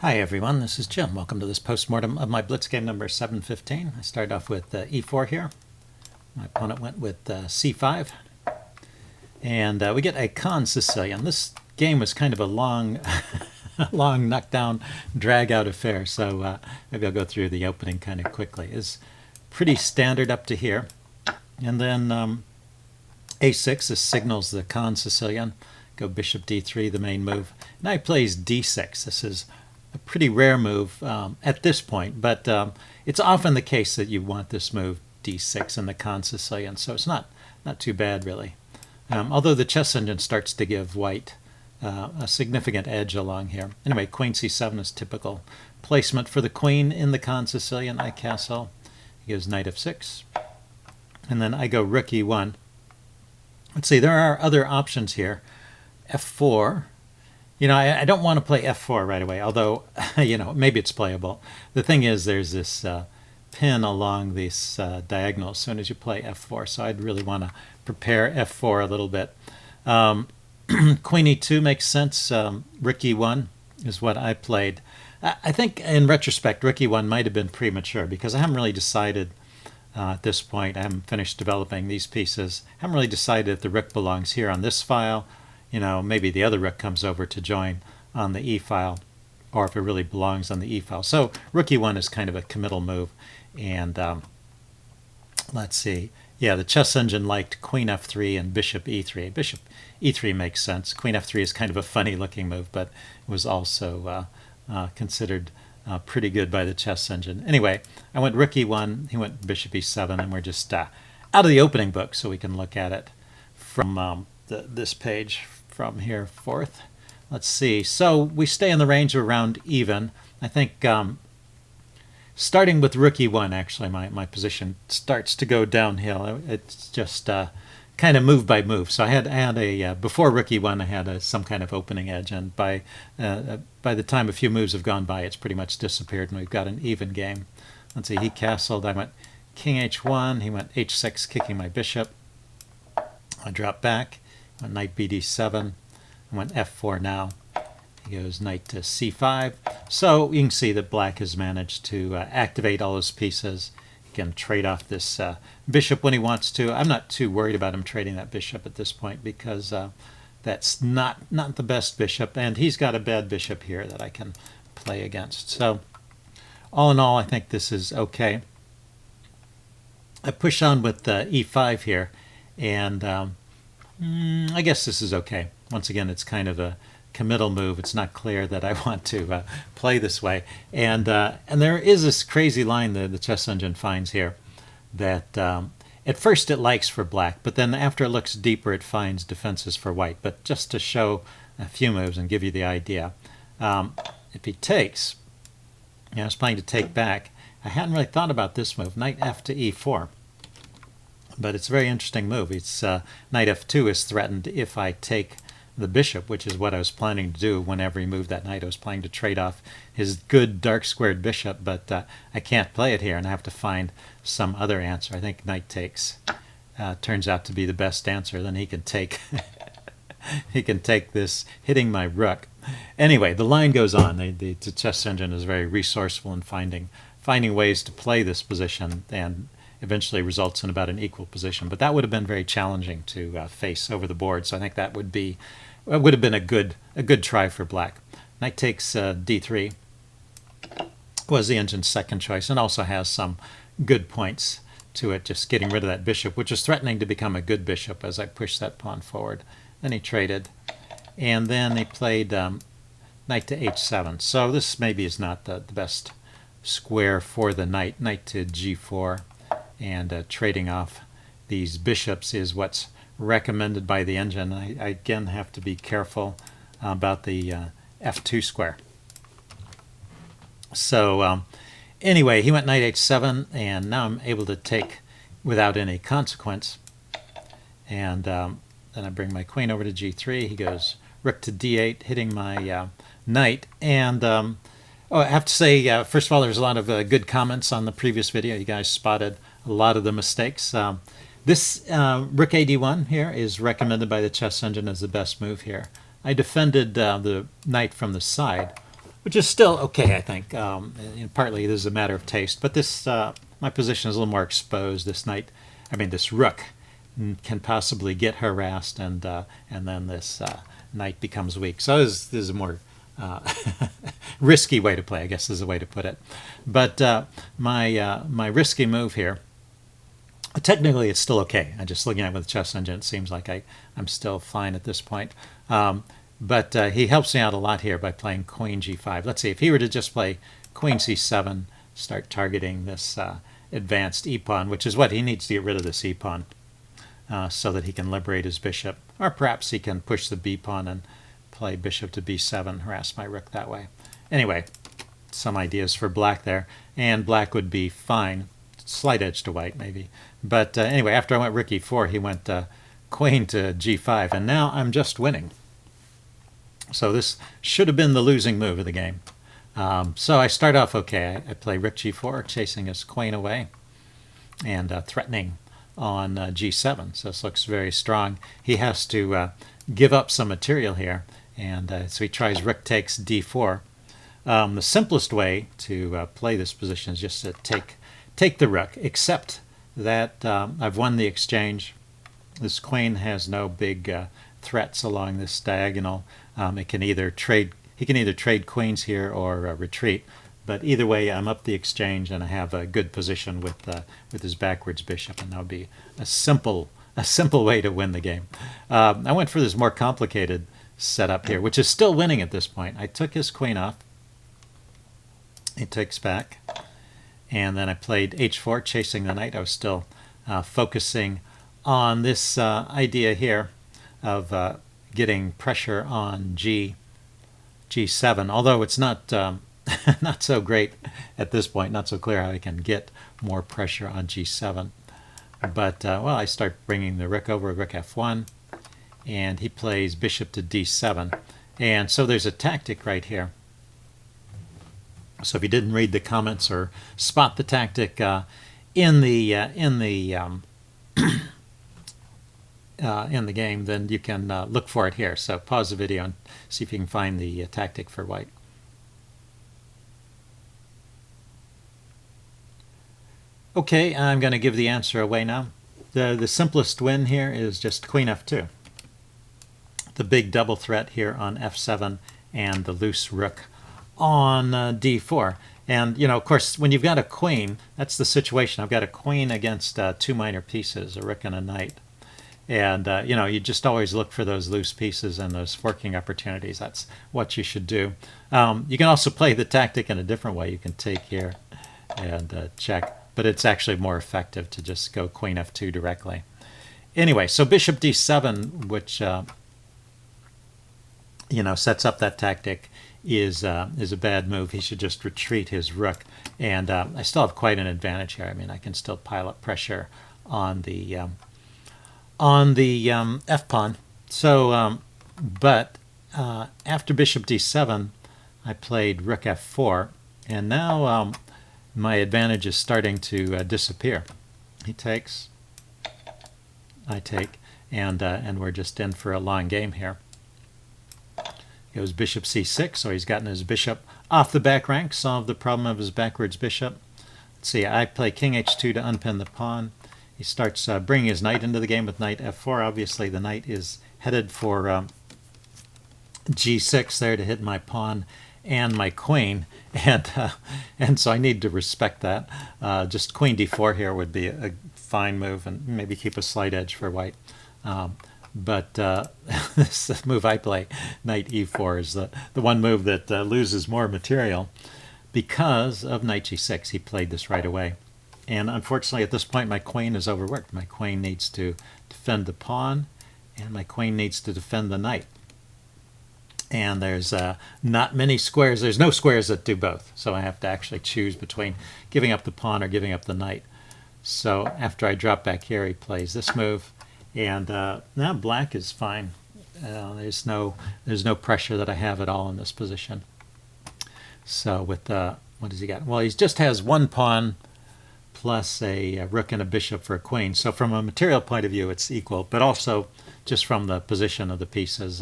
Hi everyone, this is Jim. Welcome to this postmortem of my Blitz game number 715. I started off with e4 here. My opponent went with c5. And we get a con Sicilian. This game was kind of a long, long knockdown, drag-out affair, so maybe I'll go through the opening kind of quickly. It's pretty standard up to here. And then a6, this signals the con Sicilian. Go bishop d3, the main move. Now he plays d6. This is a pretty rare move at this point, but it's often the case that you want this move d6 in the con Sicilian, so it's not too bad really. Although the chess engine starts to give white a significant edge along here. Anyway, queen c7 is typical placement for the queen in the con Sicilian. I castle. He goes knight f6, and then I go rook e1. Let's see, there are other options here. f4. You know, I don't want to play f4 right away, although, you know, maybe it's playable. The thing is, there's this pin along this diagonal as soon as you play f4, so I'd really want to prepare f4 a little bit. Queen e2 makes sense. Rook e1 is what I played. I think, in retrospect, rook e1 might have been premature, because I haven't really decided at this point. I haven't finished developing these pieces. I haven't really decided if the rook belongs here on this file. You know, maybe the other rook comes over to join on the e file, or if it really belongs on the e file. So rook e1 is kind of a committal move. And let's see. Yeah, the chess engine liked queen f3 and bishop e3. Bishop e3 makes sense. Queen f3 is kind of a funny looking move, but it was also considered pretty good by the chess engine. Anyway, I went rook e1, he went bishop e7, and we're just out of the opening book so we can look at it from this page. From here forth. Let's see. So we stay in the range of around even. I think starting with rook e1, actually, my position starts to go downhill. It's just kind of move by move. So I had a before rook e1, I had some kind of opening edge, and by the time a few moves have gone by, it's pretty much disappeared, and we've got an even game. Let's see. He castled. I went king h1. He went h6, kicking my bishop. I dropped back. Knight bd7, I went f4 now. He goes knight to c5. So you can see that black has managed to activate all his pieces. He can trade off this bishop when he wants to. I'm not too worried about him trading that bishop at this point, because that's not the best bishop, and he's got a bad bishop here that I can play against. So all in all, I think this is okay. I push on with e5 here, and I guess this is okay. Once again, it's kind of a committal move. It's not clear that I want to play this way. And there is this crazy line that the chess engine finds here that at first it likes for black, but then after it looks deeper, it finds defenses for white. But just to show a few moves and give you the idea, if he takes, you know, I was planning to take back. I hadn't really thought about this move, knight f to e4. But it's a very interesting move. It's knight f2 is threatened if I take the bishop, which is what I was planning to do whenever he moved that knight. I was planning to trade off his good dark squared bishop, but I can't play it here, and I have to find some other answer. I think knight takes turns out to be the best answer. Then he can take he can take this, hitting my rook. Anyway, the line goes on. The chess engine is very resourceful in finding ways to play this position, and eventually results in about an equal position. But that would have been very challenging to face over the board. So I think that would have been a good try for black. Knight takes d3 was the engine's second choice, and also has some good points to it, just getting rid of that bishop, which is threatening to become a good bishop as I push that pawn forward. Then he traded, and then he played knight to h7. So this maybe is not the best square for the knight. Knight to g4. And trading off these bishops is what's recommended by the engine. I again have to be careful about the f2 square. So anyway, he went knight h7, and now I'm able to take without any consequence. And then I bring my queen over to g3. He goes rook to d8, hitting my knight. And oh, I have to say, first of all, there's a lot of good comments on the previous video. You guys spotted a lot of the mistakes. This rook ad1 here is recommended by the chess engine as the best move here. I defended the knight from the side, which is still okay, I think. Partly this is a matter of taste, but this my position is a little more exposed. This knight, I mean this rook, can possibly get harassed, and then this knight becomes weak. So this is a more risky way to play, I guess is the way to put it. But my risky move here, technically it's still okay. I'm just looking at it with the chess engine. It seems like I'm still fine at this point. But he helps me out a lot here by playing queen g5. Let's see, if he were to just play queen c7, start targeting this advanced e-pawn, which is what he needs to get rid of this e-pawn so that he can liberate his bishop. Or perhaps he can push the b-pawn and play bishop to b7, harass my rook that way. Anyway, some ideas for black there. And black would be fine. Slight edge to white, maybe. But anyway, after I went rook e4, he went queen to g5, and now I'm just winning. So this should have been the losing move of the game. So I start off okay. I play rook g4, chasing his queen away, and threatening on g7. So this looks very strong. He has to give up some material here, and so he tries rook takes d4. The simplest way to play this position is just to take the rook, except that I've won the exchange. This queen has no big threats along this diagonal. He can either trade queens here or retreat. But either way, I'm up the exchange, and I have a good position with his backwards bishop, and that would be a simple way to win the game. I went for this more complicated setup here, which is still winning at this point. I took his queen off. He takes back, and then I played h4, chasing the knight. I was still focusing on this idea here of getting pressure on g7, although it's not not so great at this point, not so clear how I can get more pressure on g7. But well, I start bringing the rook over, rook f1, and he plays bishop to d7, and so there's a tactic right here. So if you didn't read the comments or spot the tactic in the game, then you can look for it here. So pause the video and see if you can find the tactic for white. Okay, I'm going to give the answer away now. The simplest win here is just queen f2. The big double threat here on f7 and the loose rook on d4. And, you know, of course, when you've got a queen, that's the situation. I've got a queen against two minor pieces, a rook and a knight. And, you know, you just always look for those loose pieces and those forking opportunities. That's what you should do. You can also play the tactic in a different way. You can take here and check. But it's actually more effective to just go queen f2 directly. Anyway, so bishop d7, which, you know, sets up that tactic, is a bad move. He should just retreat his rook. And I still have quite an advantage here. I mean, I can still pile up pressure on the f-pawn. So, but after bishop d7, I played rook f4, and now my advantage is starting to disappear. He takes, I take, and we're just in for a long game here. Goes bishop c6, so he's gotten his bishop off the back rank, solved the problem of his backwards bishop. Let's see, I play king h2 to unpin the pawn. He starts bringing his knight into the game with knight f4. Obviously, the knight is headed for g6 there to hit my pawn and my queen, and so I need to respect that. Just queen d4 here would be a fine move, and maybe keep a slight edge for white. But this move I play, knight e4, is the one move that loses more material because of knight g6. He played this right away. And unfortunately, at this point, my queen is overworked. My queen needs to defend the pawn, and my queen needs to defend the knight. And there's not many squares. There's no squares that do both. So I have to actually choose between giving up the pawn or giving up the knight. So after I drop back here, he plays this move. And now black is fine. There's no pressure that I have at all in this position. So with what does he got? Well, he just has one pawn plus a rook and a bishop for a queen. So from a material point of view, it's equal. But also just from the position of the pieces,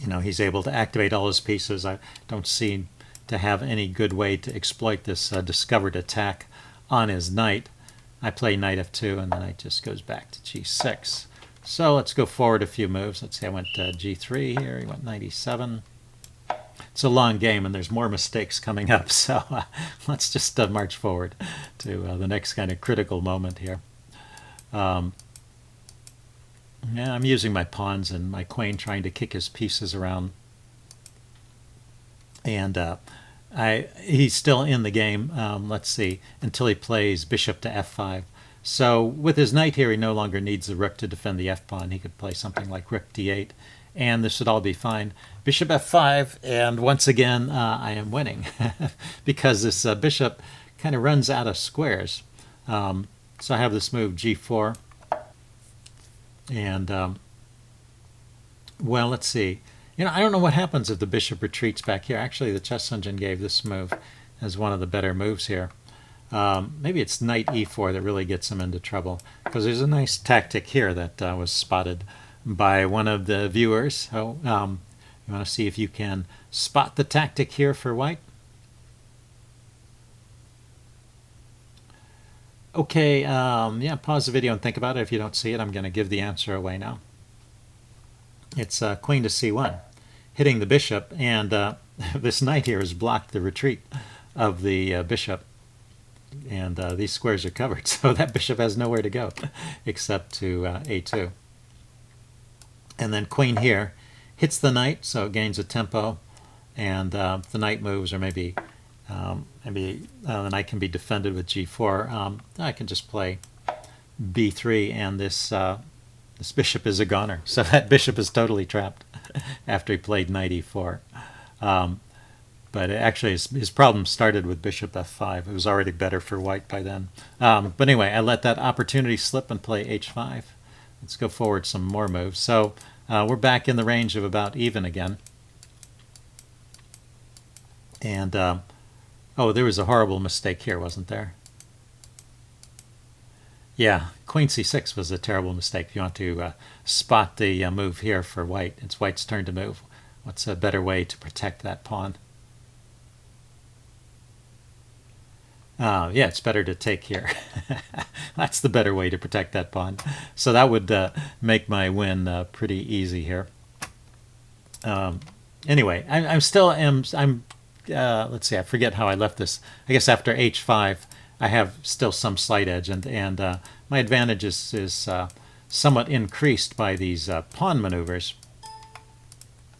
you know, he's able to activate all his pieces. I don't seem to have any good way to exploit this discovered attack on his knight. I play knight f2, and the knight just goes back to g6. So let's go forward a few moves. Let's see, I went g3 here. He went knight e7. It's a long game, and there's more mistakes coming up. So let's just march forward to the next kind of critical moment here. Yeah, I'm using my pawns and my queen trying to kick his pieces around. And he's still in the game, let's see, until he plays bishop to f5. So with his knight here, he no longer needs the rook to defend the f-pawn. He could play something like rook d8, and this would all be fine. Bishop f5, and once again, I am winning because this bishop kind of runs out of squares. So I have this move g4, and well, let's see. You know, I don't know what happens if the bishop retreats back here. Actually, the chess engine gave this move as one of the better moves here. Maybe it's knight e4 that really gets him into trouble, because there's a nice tactic here that was spotted by one of the viewers. So you want to see if you can spot the tactic here for white? Okay, yeah, pause the video and think about it. If you don't see it, I'm going to give the answer away now. It's queen to c1, hitting the bishop, and this knight here has blocked the retreat of the bishop, and these squares are covered, so that bishop has nowhere to go except to a2. And then queen here hits the knight, so it gains a tempo, and the knight moves, or maybe the knight can be defended with g4. I can just play b3, and this bishop is a goner. So that bishop is totally trapped after he played knight e4. But actually his problem started with bishop f5. It was already better for white by then. But anyway, I let that opportunity slip and play h5. Let's go forward some more moves. So we're back in the range of about even again. And, oh, there was a horrible mistake here, wasn't there? Yeah, queen c6 was a terrible mistake. If you want to spot the move here for white, it's white's turn to move. What's a better way to protect that pawn? Yeah, it's better to take here. That's the better way to protect that pawn. So that would make my win pretty easy here. Anyway, let's see, I forget how I left this. I guess after h5, I have still some slight edge, and my advantage is somewhat increased by these pawn maneuvers.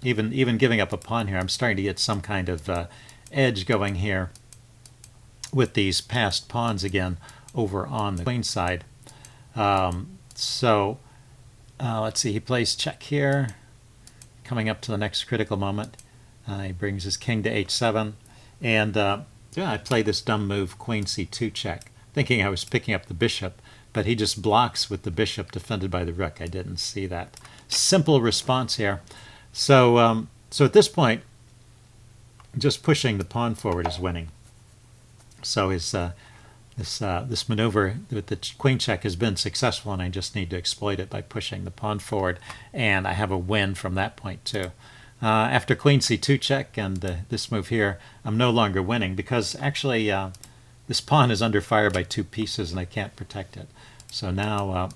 Even giving up a pawn here, I'm starting to get some kind of edge going here with these passed pawns again over on the queen side. So let's see, he plays check here, coming up to the next critical moment. He brings his king to h7, and yeah, I play this dumb move, queen c2 check, thinking I was picking up the bishop, but he just blocks with the bishop defended by the rook. I didn't see that. Simple response here. So, so at this point, just pushing the pawn forward is winning. So this maneuver with the queen check has been successful, and I just need to exploit it by pushing the pawn forward, and I have a win from that point too. After queen c2 check and this move here, I'm no longer winning, because actually this pawn is under fire by two pieces and I can't protect it. So now,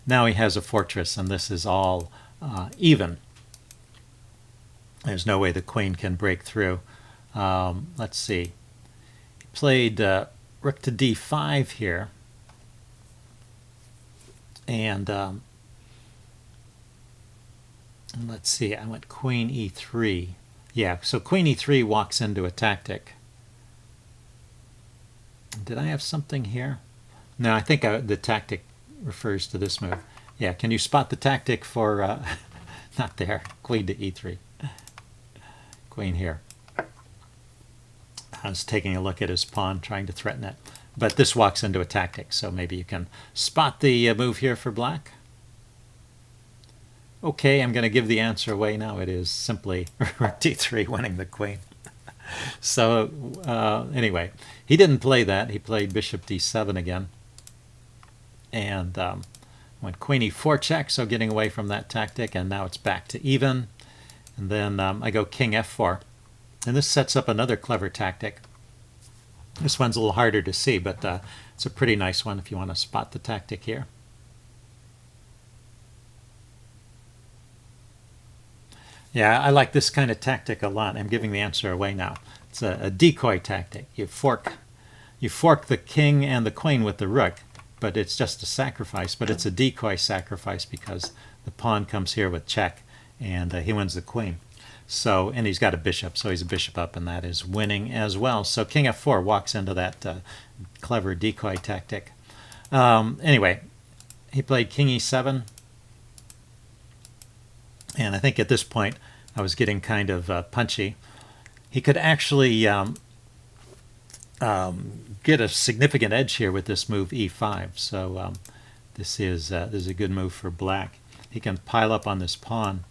now he has a fortress, and this is all even. There's no way the queen can break through. Let's see. He played rook to d5 here, and let's see, I went queen e3. Yeah, so queen e3 walks into a tactic. Did I have something here? No, I think the tactic refers to this move. Yeah, can you spot the tactic for, not there, queen to e3. Queen here. I was taking a look at his pawn, trying to threaten it. But this walks into a tactic, so maybe you can spot the move here for black. Okay, I'm going to give the answer away now. It is simply rook d3, winning the queen. So anyway, he didn't play that. He played bishop d7 again. And went queen e4 check, so getting away from that tactic, and now it's back to even. And then I go king f4. And this sets up another clever tactic. This one's a little harder to see, but it's a pretty nice one if you want to spot the tactic here. Yeah, I like this kind of tactic a lot. I'm giving the answer away now. It's a decoy tactic. You fork the king and the queen with the rook, but it's just a sacrifice. But it's a decoy sacrifice because the pawn comes here with check, and he wins the queen. So, and he's got a bishop, so he's a bishop up, and that is winning as well. So king f4 walks into that clever decoy tactic. Anyway, he played king e7. And I think at this point I was getting kind of punchy. He could actually get a significant edge here with this move e5. So this is a good move for black. He can pile up on this pawn,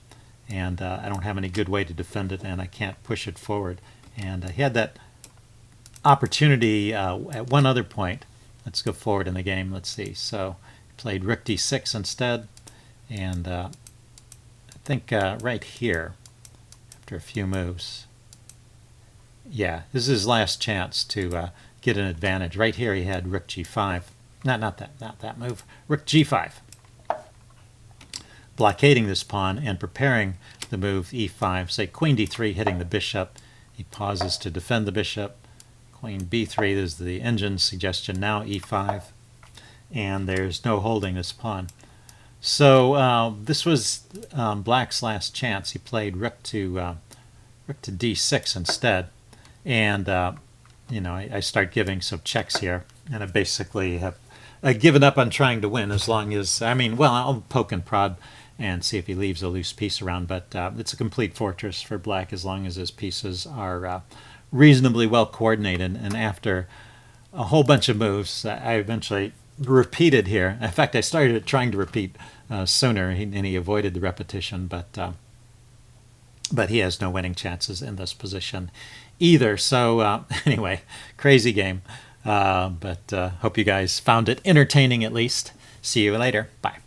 and I don't have any good way to defend it, and I can't push it forward. And he had that opportunity at one other point. Let's go forward in the game. Let's see. So he played rook d6 instead, and I think right here, after a few moves, yeah, this is his last chance to get an advantage. Right here he had rook g5. Not that move. Rook g5. Blockading this pawn and preparing the move e5. Say queen d3, hitting the bishop. He pauses to defend the bishop. Queen b3 is the engine suggestion. Now e5. And there's no holding this pawn. So this was black's last chance. He played rook to d6 instead. And, you know, I start giving some checks here. And I basically have given up on trying to win as long as, I mean, well, I'll poke and prod and see if he leaves a loose piece around. But it's a complete fortress for black as long as his pieces are reasonably well coordinated. And after a whole bunch of moves, I eventually repeated here. In fact, I started trying to repeat sooner, and he avoided the repetition. But he has no winning chances in this position either. So anyway, crazy game. But hope you guys found it entertaining at least. See you later. Bye.